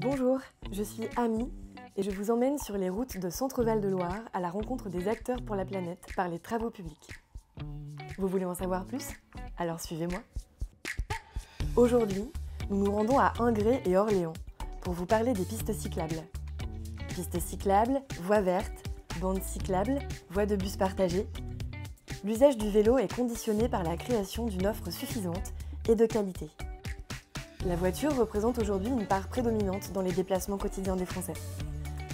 Bonjour, je suis Amy et je vous emmène sur les routes de Centre-Val de Loire à la rencontre des acteurs pour la planète par les travaux publics. Vous voulez en savoir plus? Alors suivez-moi. Aujourd'hui, nous nous rendons à Ingré et Orléans pour vous parler des pistes cyclables. Pistes cyclables, voies vertes, bandes cyclables, voies de bus partagées. L'usage du vélo est conditionné par la création d'une offre suffisante et de qualité. La voiture représente aujourd'hui une part prédominante dans les déplacements quotidiens des Français.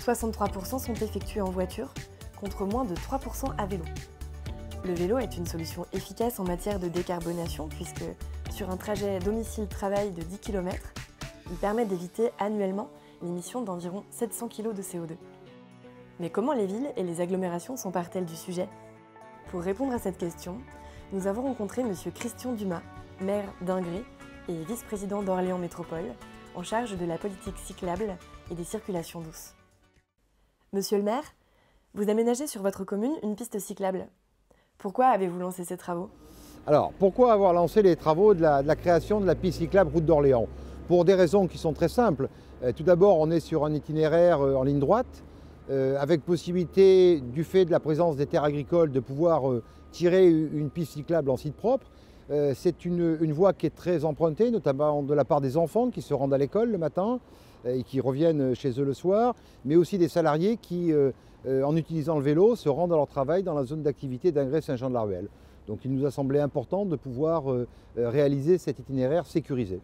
63% sont effectués en voiture, contre moins de 3% à vélo. Le vélo est une solution efficace en matière de décarbonation puisque, sur un trajet domicile-travail de 10 km, il permet d'éviter annuellement l'émission d'environ 700 kg de CO2. Mais comment les villes et les agglomérations s'emparent-elles du sujet? Pour répondre à cette question, nous avons rencontré M. Christian Dumas, maire d'Ingré et vice-président d'Orléans Métropole, en charge de la politique cyclable et des circulations douces. Monsieur le maire, vous aménagez sur votre commune une piste cyclable. Pourquoi avez-vous lancé ces travaux? Alors, pourquoi avoir lancé les travaux de la création de la piste cyclable route d'Orléans? Pour des raisons qui sont très simples. Tout d'abord, on est sur un itinéraire en ligne droite, avec possibilité, du fait de la présence des terres agricoles, de pouvoir tirer une piste cyclable en site propre. C'est une voie qui est très empruntée, notamment de la part des enfants qui se rendent à l'école le matin et qui reviennent chez eux le soir, mais aussi des salariés qui, en utilisant le vélo, se rendent à leur travail dans la zone d'activité d'Ingré-Saint-Jean-de-la-Ruelle. Donc il nous a semblé important de pouvoir réaliser cet itinéraire sécurisé.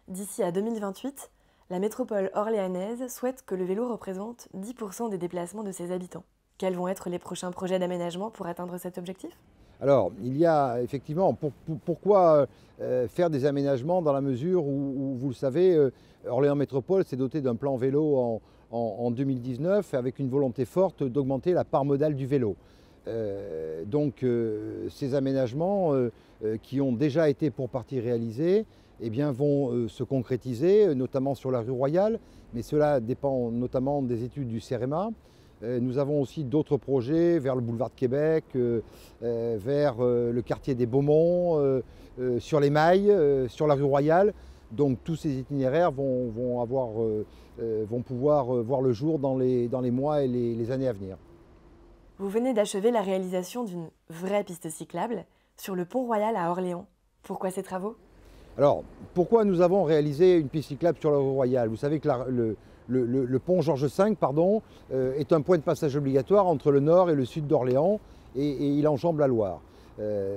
D'ici à 2028, la métropole orléanaise souhaite que le vélo représente 10% des déplacements de ses habitants. Quels vont être les prochains projets d'aménagement pour atteindre cet objectif? Alors, il y a effectivement, pourquoi faire des aménagements dans la mesure où vous le savez, Orléans Métropole s'est doté d'un plan vélo en 2019 avec une volonté forte d'augmenter la part modale du vélo. Ces aménagements qui ont déjà été pour partie réalisés vont se concrétiser, notamment sur la rue Royale, mais cela dépend notamment des études du CEREMA. Nous avons aussi d'autres projets vers le boulevard de Québec, vers le quartier des Beaumont, sur les Mailles, sur la rue Royale. Donc tous ces itinéraires vont pouvoir voir le jour dans les mois et les années à venir. Vous venez d'achever la réalisation d'une vraie piste cyclable sur le pont Royal à Orléans. Pourquoi ces travaux? Alors, pourquoi nous avons réalisé une piste cyclable sur la rue Royale? Vous savez que le pont Georges V est un point de passage obligatoire entre le nord et le sud d'Orléans et il enjambe la Loire.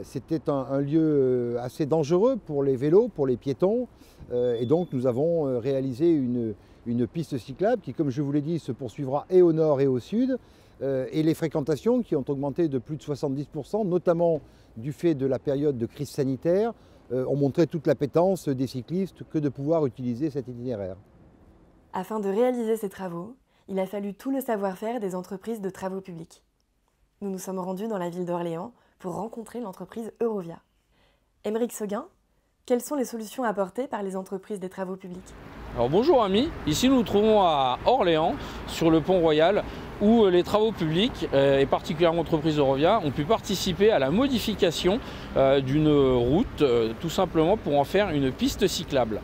C'était un lieu assez dangereux pour les vélos, pour les piétons et donc nous avons réalisé une piste cyclable qui, comme je vous l'ai dit, se poursuivra et au nord et au sud et les fréquentations qui ont augmenté de plus de 70%, notamment du fait de la période de crise sanitaire, ont montré toute l'appétence des cyclistes que de pouvoir utiliser cet itinéraire. Afin de réaliser ces travaux, il a fallu tout le savoir-faire des entreprises de travaux publics. Nous nous sommes rendus dans la ville d'Orléans pour rencontrer l'entreprise Eurovia. Aymeric Seguin, quelles sont les solutions apportées par les entreprises des travaux publics? Alors bonjour amis, ici nous nous trouvons à Orléans, sur le pont Royal, où les travaux publics, et particulièrement l'entreprise Eurovia, ont pu participer à la modification d'une route, tout simplement pour en faire une piste cyclable.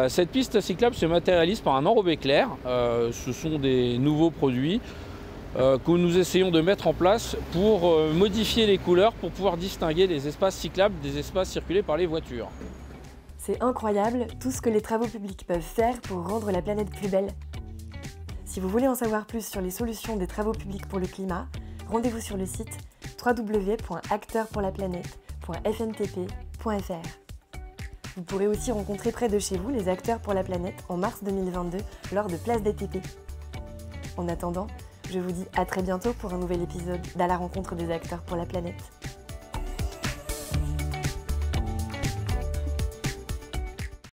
Cette piste cyclable se matérialise par un enrobé clair. Ce sont des nouveaux produits que nous essayons de mettre en place pour modifier les couleurs, pour pouvoir distinguer les espaces cyclables des espaces circulés par les voitures. C'est incroyable tout ce que les travaux publics peuvent faire pour rendre la planète plus belle. Si vous voulez en savoir plus sur les solutions des travaux publics pour le climat, rendez-vous sur le site www.acteurpourlaplanète.fntp.fr. Vous pourrez aussi rencontrer près de chez vous les acteurs pour la planète en mars 2022 lors de Place des TP. En attendant, je vous dis à très bientôt pour un nouvel épisode d'À la rencontre des acteurs pour la planète.